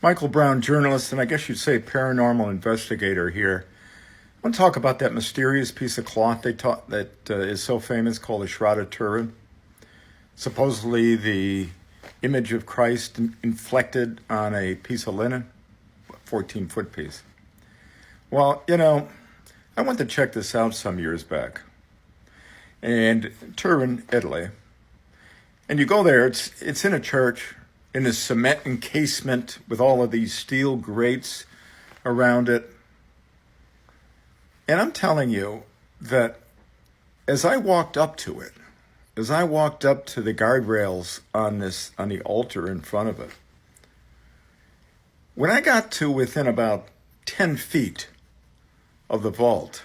Michael Brown, journalist, and I guess you'd say paranormal investigator here. I want to talk about that mysterious piece of cloth they taught that is so famous called the Shroud of Turin. Supposedly the image of Christ inflected on a piece of linen, 14-foot piece. Well, I went to check this out some years back. And Turin, Italy. And you go there, it's in a church, in a cement encasement with all of these steel grates around it. And I'm telling you that as I walked up to it, as I walked up to the guardrails on the altar in front of it, when I got to within about 10 feet of the vault,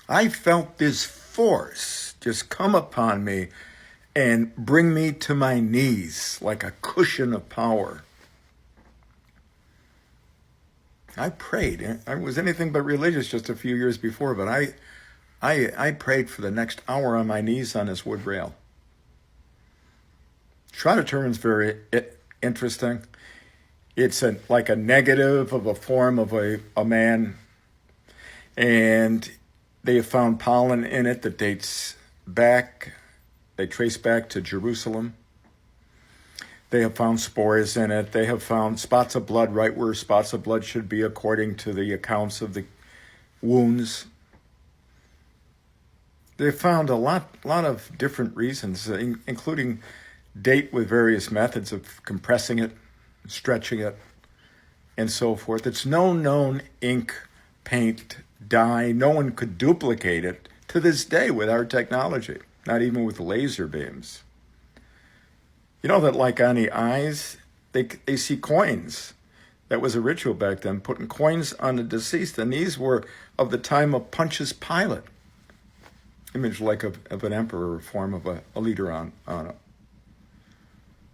I felt this force just come upon me and bring me to my knees like a cushion of power. I prayed. I was anything but religious just a few years before, but I prayed for the next hour on my knees on this wood rail. Shroud of Turin is very interesting. It's like a negative of a form of a man, and they have found pollen in it that dates back. They trace back to Jerusalem. They have found spores in it. They have found spots of blood right where spots of blood should be according to the accounts of the wounds. They found a lot of different reasons, including date with various methods of compressing it, stretching it, and so forth. It's no known ink, paint, dye. No one could duplicate it to this day with our technology. Not even with laser beams. You know that like on the eyes, they see coins. That was a ritual back then, putting coins on the deceased. And these were of the time of Pontius Pilate. Image like of an emperor, form of a leader on it.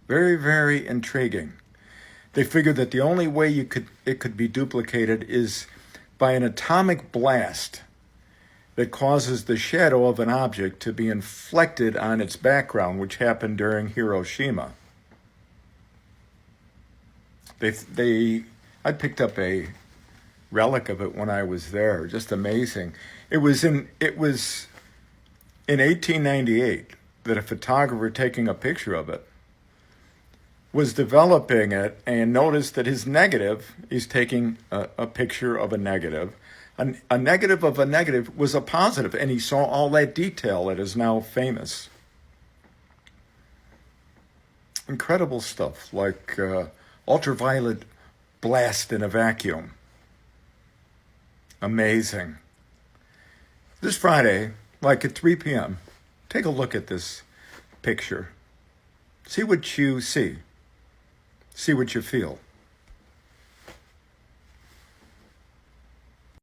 Very, very intriguing. They figured that the only way it could be duplicated is by an atomic blast that causes the shadow of an object to be inflected on its background, which happened during Hiroshima. I picked up a relic of it when I was there. Just amazing. It was in 1898 that a photographer taking a picture of it was developing it and noticed that his negative, he's taking a picture of a negative. A negative of a negative was a positive, and he saw all that detail that is now famous. Incredible stuff, like ultraviolet blast in a vacuum. Amazing. This Friday, like at 3 p.m., take a look at this picture. See what you see. See what you feel.